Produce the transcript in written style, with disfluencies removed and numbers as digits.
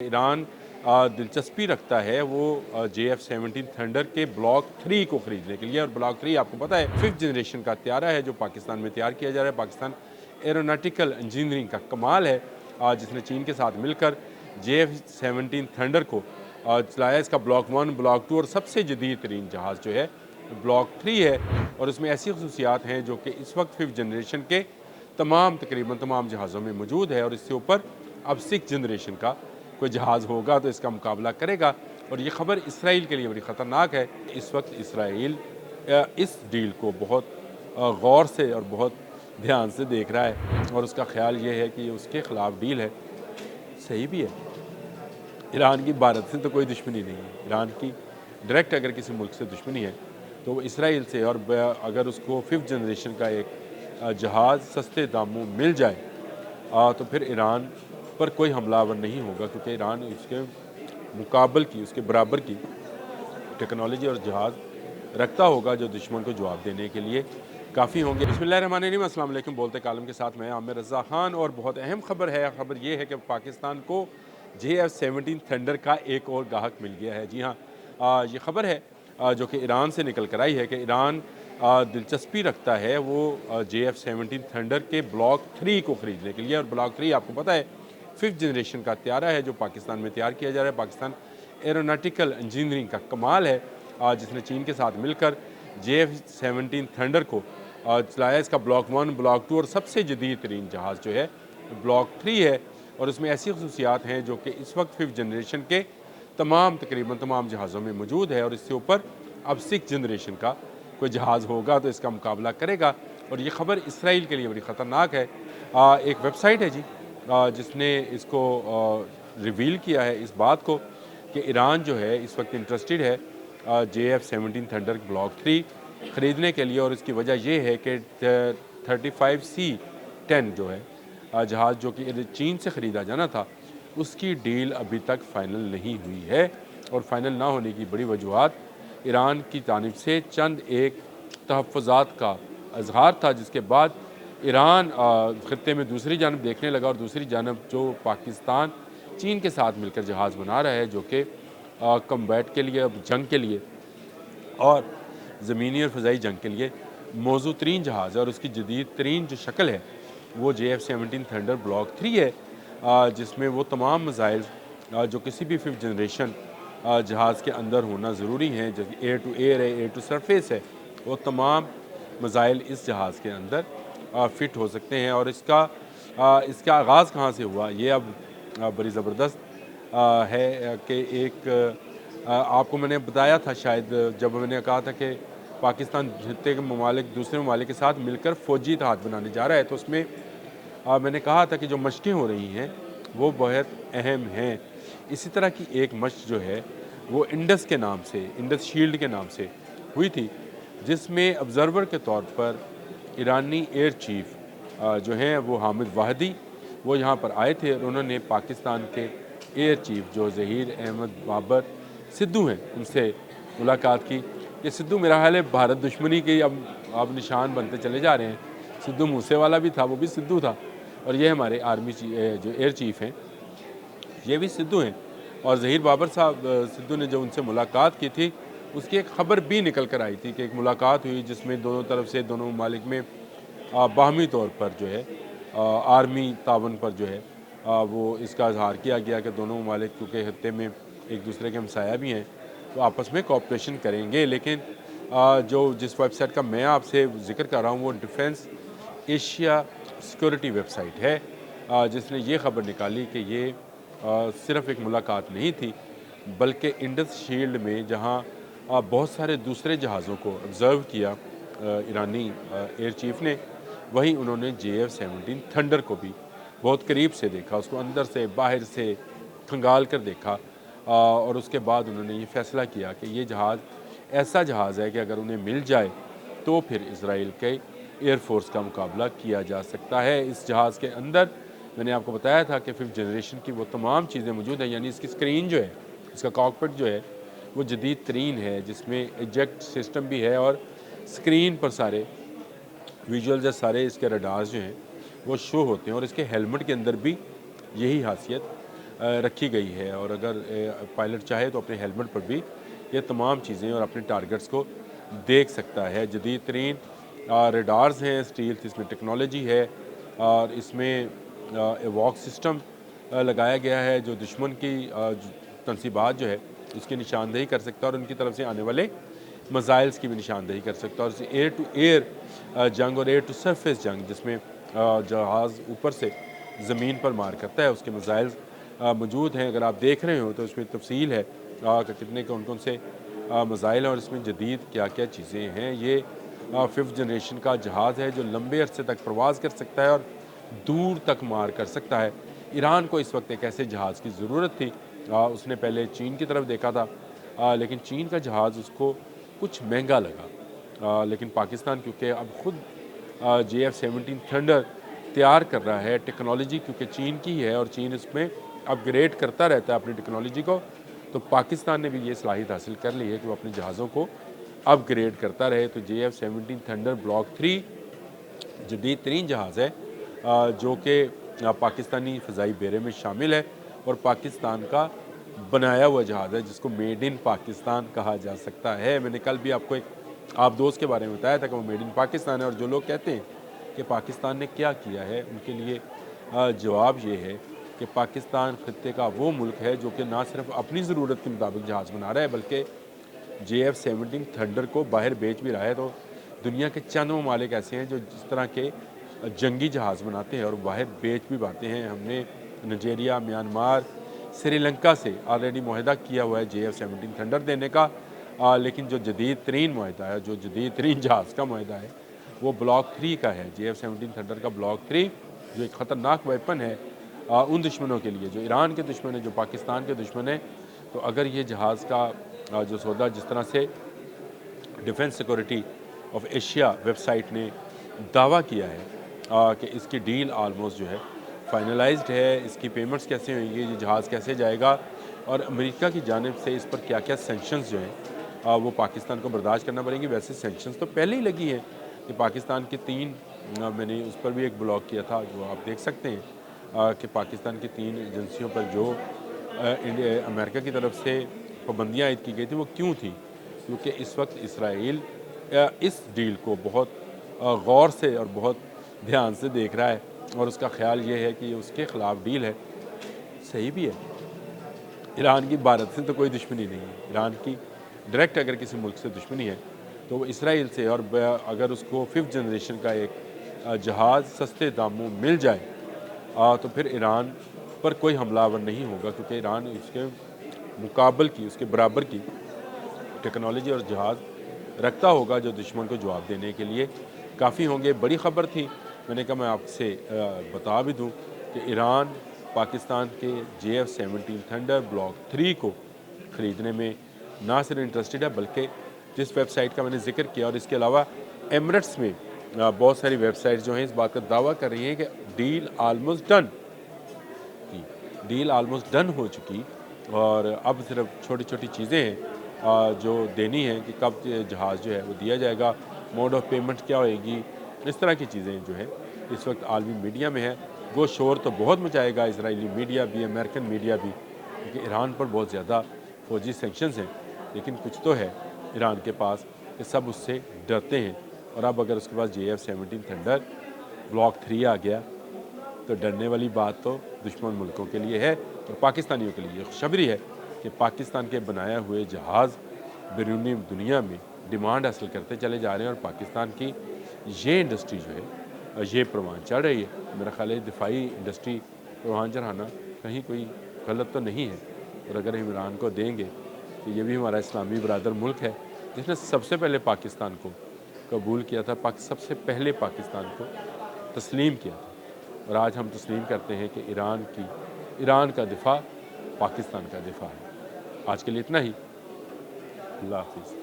Iran दिलचस्पी रखता है वो JF-17 थंडर के ब्लॉक 3 को ख़रीदने के लिए। और ब्लॉक 3 आपको पता है 5th जनरेशन का हथियारा है जो पाकिस्तान में तैयार किया जा रहा है। पाकिस्तान एरोनॉटिकल इंजीनियरिंग का कमाल है जिसने चीन के साथ मिलकर JF-17 थंडर को चलाया। इसका ब्लॉक 1, ब्लॉक 2 और सबसे जदीद तरीन जहाज़ जो है ब्लॉक 3 है। और इसमें ऐसी खसूसियात हैं जो कि इस वक्त 5th जनरेशन के तकरीबन तमाम जहाज़ों में मौजूद है। और इससे ऊपर अब 6th जनरेशन का कोई जहाज़ होगा तो इसका मुकाबला करेगा। और ये ख़बर इसराइल के लिए बड़ी ख़तरनाक है। इस वक्त इसराइल इस डील को बहुत गौर से और बहुत ध्यान से देख रहा है और उसका ख्याल ये है कि उसके ख़िलाफ़ डील है। सही भी है, ईरान की भारत से तो कोई दुश्मनी नहीं है। ईरान की डायरेक्ट अगर किसी मुल्क से दुश्मनी है तो वो इसराइल से। और अगर उसको 5th जनरेशन का एक जहाज़ सस्ते दामों मिल जाए तो फिर ईरान पर कोई हमलावर नहीं होगा, क्योंकि ईरान उसके मुकाबल की, उसके बराबर की टेक्नोलॉजी और जहाज़ रखता होगा जो दुश्मन को जवाब देने के लिए काफ़ी होंगे। बिस्मिल्लाहिर्रहमानिर्रहीम, अस्सलाम वालेकुम। बोलते कालम के साथ मैं आमिर रज़ा ख़ान। और बहुत अहम खबर है। खबर ये है कि पाकिस्तान को JF-17 थंडर का एक और गाहक मिल गया है। जी हाँ, ये खबर है जो कि ईरान से निकल कर आई है कि ईरान दिलचस्पी रखता है वो JF-17 थंडर के ब्लॉक 3 को ख़रीदने के लिए। और ब्लॉक 3 आपको पता है 5th जनरेशन का हथियारा है जो पाकिस्तान में तैयार किया जा रहा है। पाकिस्तान एरोनॉटिकल इंजीनियरिंग का कमाल है जिसने चीन के साथ मिलकर JF-17 थंडर को चलाया। इसका ब्लॉक 1, ब्लॉक 2 और सबसे जदीद तरीन जहाज़ जो है ब्लॉक 3 है। और इसमें ऐसी खसूसियात हैं जो कि इस वक्त 5th जनरेशन के तकरीबन तमाम जहाज़ों में मौजूद है। और इससे ऊपर अब 6th जनरेशन का कोई जहाज़ होगा तो इसका मुकाबला करेगा। और ये ख़बर इसराइल के लिए बड़ी ख़तरनाक है। एक वेबसाइट है जी जिसने इसको रिवील किया है इस बात को कि ईरान जो है इस वक्त इंटरेस्टेड है JF-17 थंडर ब्लॉक 3 ख़रीदने के लिए। और इसकी वजह यह है कि 35C-10 जो है जहाज़ जो कि चीन से ख़रीदा जाना था उसकी डील अभी तक फ़ाइनल नहीं हुई है। और फ़ाइनल ना होने की बड़ी वजूहत ईरान की जानिब से चंद एक तहफ़्फ़ुज़ात का इज़हार था, जिसके बाद ईरान ख़त्ते में दूसरी जानब देखने लगा। और दूसरी जानब जो पाकिस्तान चीन के साथ मिलकर जहाज़ बना रहा है जो कि कम्बैट के लिए, जंग के लिए और ज़मीनी और फ़ज़ाई जंग के लिए मौजूद तरीन जहाज़ है। और उसकी जदीद तरीन जो शक्ल है वो JF-17 थंडर ब्लॉक 3 है जिसमें वो तमाम मिसाइल जो किसी भी 5th जनरेशन जहाज़ के अंदर होना ज़रूरी हैं, जैसे एयर टू एयर है, एयर टू सरफेस है, वो तमाम मिसाइल इस जहाज़ के अंदर फ़िट हो सकते हैं। और इसका आगाज़ कहाँ से हुआ ये अब बड़ी ज़बरदस्त है कि एक आपको मैंने बताया था शायद जब मैंने कहा था कि पाकिस्तान खत्ते के ममालिक दूसरे ममालिक के साथ मिलकर फ़ौजी इत्तेहाद बनाने जा रहा है, तो उसमें मैंने कहा था कि जो मशक़ें हो रही हैं वो बहुत अहम हैं। इसी तरह की एक मशक़ जो है वो इंडस के नाम से, इंडस शील्ड के नाम से हुई थी, जिसमें ऑब्ज़र्वर के तौर पर ईरानी एयर चीफ़ जो हैं वो हामिद वाहिदी वो यहाँ पर आए थे। और उन्होंने पाकिस्तान के एयर चीफ़ जो ज़हीर अहमद बाबर सिद्धू हैं उनसे मुलाकात की। ये सिद्धू मेरा ख्याल है भारत दुश्मनी के अब निशान बनते चले जा रहे हैं। सिद्धू मूसे वाला भी था, वो भी सिद्धू था। और ये हमारे आर्मी जो एयर चीफ़ हैं ये भी सिद्धू हैं। और ज़हीर बाबर साहब सिद्धू ने जो उनसे मुलाकात की थी उसकी एक ख़बर भी निकल कर आई थी कि एक मुलाकात हुई जिसमें दोनों तरफ से, दोनों ममालिक में बाहमी तौर पर जो है आर्मी तावन पर जो है वो इसका इजहार किया गया कि दोनों ममालिक क्योंकि खत्ते में एक दूसरे के हमसाया भी हैं तो आपस में कोऑपरेशन करेंगे। लेकिन जो जिस वेबसाइट का मैं आपसे जिक्र कर रहा हूँ वो डिफेंस एशिया सिक्योरिटी वेबसाइट है जिसने ये ख़बर निकाली कि ये सिर्फ़ एक मुलाकात नहीं थी, बल्कि इंडस शील्ड में जहाँ बहुत सारे दूसरे जहाज़ों को ऑब्ज़र्व किया ईरानी एयर चीफ़ ने, वहीं उन्होंने JF-17 थंडर को भी बहुत करीब से देखा, उसको अंदर से बाहर से खंगाल कर देखा। और उसके बाद उन्होंने ये फ़ैसला किया कि ये जहाज़ ऐसा जहाज़ है कि अगर उन्हें मिल जाए तो फिर इसराइल के एयर फोर्स का मुकाबला किया जा सकता है। इस जहाज़ के अंदर मैंने आपको बताया था कि 5th जनरेशन की वो तमाम चीज़ें मौजूद हैं, यानी इसकी स्क्रीन जो है, इसका कॉकपिट जो है वो जदीद तरीन है, जिसमें इजेक्ट सिस्टम भी है और स्क्रीन पर सारे विजुअल्स या सारे इसके रडार्स जो हैं वो शो होते हैं। और इसके हेलमेट के अंदर भी यही खासियत رکھی گئی ہے، اور اگر پائلٹ چاہے تو اپنے ہیلمٹ پر بھی یہ تمام چیزیں اور اپنے ٹارگٹس کو دیکھ سکتا ہے۔ جدید ترین ریڈارز ہیں، اسٹیلتھ اس میں ٹیکنالوجی ہے، اور اس میں ایواک سسٹم لگایا گیا ہے جو دشمن کی تنصیبات جو ہے اس کی نشاندہی کر سکتا ہے، اور ان کی طرف سے آنے والے مزائلز کی بھی نشاندہی کر سکتا ہے، اور ایئر ٹو ایئر جنگ اور ایئر ٹو سرفیس جنگ، جس میں جہاز اوپر سے زمین پر مار کرتا ہے، اس کے مزائلز موجود ہیں۔ اگر آپ دیکھ رہے ہو تو اس میں تفصیل ہے کہ کتنے کون سے مزائل ہیں، اور اس میں جدید کیا کیا چیزیں ہیں۔ یہ 5th جنریشن کا جہاز ہے جو لمبے عرصے تک پرواز کر سکتا ہے اور دور تک مار کر سکتا ہے۔ ایران کو اس وقت ایک ایسے جہاز کی ضرورت تھی۔ اس نے پہلے چین کی طرف دیکھا تھا، لیکن چین کا جہاز اس کو کچھ مہنگا لگا، لیکن پاکستان کیونکہ اب خود JF-17 تھنڈر تیار کر رہا ہے، ٹیکنالوجی کیونکہ چین کی ہے اور چین اس میں اپ گریڈ کرتا رہتا ہے اپنی ٹیکنالوجی کو، تو پاکستان نے بھی یہ صلاحیت حاصل کر لی ہے کہ وہ اپنے جہازوں کو اپ گریڈ کرتا رہے۔ تو JF-17 تھنڈر بلاک 3 جدید ترین جہاز ہے جو کہ پاکستانی فضائی بیڑے میں شامل ہے، اور پاکستان کا بنایا ہوا جہاز ہے جس کو میڈ ان پاکستان کہا جا سکتا ہے۔ میں نے کل بھی آپ کو ایک دوست کے بارے میں بتایا تھا کہ وہ میڈ ان پاکستان ہے، اور جو لوگ کہتے ہیں کہ پاکستان نے کیا کیا ہے ان کے لیے جواب یہ ہے کہ پاکستان خطے کا وہ ملک ہے جو کہ نہ صرف اپنی ضرورت کے مطابق جہاز بنا رہا ہے بلکہ JF-17 تھنڈر کو باہر بیچ بھی رہا ہے۔ تو دنیا کے چند ممالک ایسے ہیں جو جس طرح کے جنگی جہاز بناتے ہیں اور باہر بیچ بھی پاتے ہیں۔ ہم نے نائجیریا، میانمار، سری لنکا سے آلریڈی معاہدہ کیا ہوا ہے JF-17 تھنڈر دینے کا، لیکن جو جدید ترین معاہدہ ہے، جو جدید ترین جہاز کا معاہدہ ہے وہ بلاک 3 کا ہے۔ JF-17 تھنڈر کا بلاک 3 جو ایک خطرناک ویپن ہے ان دشمنوں کے لیے جو ایران کے دشمن ہیں، جو پاکستان کے دشمن ہیں۔ تو اگر یہ جہاز کا جو سودا جس طرح سے defence security of Asia website نے دعویٰ کیا ہے کہ اس کی ڈیل آلموسٹ جو ہے فائنلائزڈ ہے، اس کی پیمنٹس کیسے ہوئیں گی، یہ جہاز کیسے جائے گا، اور امریکہ کی جانب سے اس پر کیا کیا سینکشنز جو ہیں وہ پاکستان کو برداشت کرنا پڑیں گی۔ ویسے سینکشنز تو پہلے ہی لگی ہیں کہ پاکستان کے 3 میں نے اس پر بھی ایک بلاگ کیا تھا جو آپ دیکھ سکتے ہیں کہ پاکستان کی 3 ایجنسیوں پر جو امریکہ کی طرف سے پابندیاں عائد کی گئی تھی وہ کیوں تھی؟ کیونکہ اس وقت اسرائیل اس ڈیل کو بہت غور سے اور بہت دھیان سے دیکھ رہا ہے، اور اس کا خیال یہ ہے کہ یہ اس کے خلاف ڈیل ہے۔ صحیح بھی ہے، ایران کی بھارت سے تو کوئی دشمنی نہیں ہے، ایران کی ڈائریکٹ اگر کسی ملک سے دشمنی ہے تو وہ اسرائیل سے، اور اگر اس کو 5th جنریشن کا ایک جہاز سستے داموں مل جائے تو پھر ایران پر کوئی حملہ آور نہیں ہوگا، کیونکہ ایران اس کے مقابل کی، اس کے برابر کی ٹیکنالوجی اور جہاز رکھتا ہوگا جو دشمن کو جواب دینے کے لیے کافی ہوں گے۔ بڑی خبر تھی، میں نے کہا میں آپ سے بتا بھی دوں کہ ایران پاکستان کے JF-17 تھنڈر بلاک 3 کو خریدنے میں نہ صرف انٹرسٹڈ ہے بلکہ جس ویب سائٹ کا میں نے ذکر کیا، اور اس کے علاوہ ایمریٹس میں بہت ساری ویب سائٹس جو ہیں اس بات کا دعویٰ کر رہی ہیں کہ ڈیل آلموسٹ ڈن ہو چکی، اور اب صرف چھوٹی چھوٹی چیزیں ہیں جو دینی ہیں کہ کب جہاز جو ہے وہ دیا جائے گا، موڈ آف پیمنٹ کیا ہوئے گی، اس طرح کی چیزیں جو ہے اس وقت عالمی میڈیا میں ہے۔ وہ شور تو بہت مچائے گا، اسرائیلی میڈیا بھی، امریکن میڈیا بھی، کیونکہ ایران پر بہت زیادہ فوجی سینکشنز ہیں، لیکن کچھ تو ہے ایران کے پاس کہ سب اس سے ڈرتے ہیں، اور اب اگر اس کے پاس JF-17 تھنڈر بلاک 3 آ گیا تو ڈرنے والی بات تو دشمن ملکوں کے لیے ہے، اور پاکستانیوں کے لیے خوشخبری ہے کہ پاکستان کے بنایا ہوئے جہاز بیرونی دنیا میں ڈیمانڈ حاصل کرتے چلے جا رہے ہیں، اور پاکستان کی یہ انڈسٹری جو ہے یہ پروان چڑھ رہی ہے۔ میرا خیال ہے دفاعی انڈسٹری پروان چڑھانا کہیں کوئی غلط تو نہیں ہے، اور اگر ہم ایران کو دیں گے تو یہ بھی ہمارا اسلامی برادر ملک ہے جس نے سب سے پہلے پاکستان کو قبول کیا تھا، سب سے پہلے پاکستان کو تسلیم کیا تھا، اور آج ہم تسلیم کرتے ہیں کہ ایران کا دفاع پاکستان کا دفاع ہے۔ آج کے لیے اتنا ہی، اللہ حافظ۔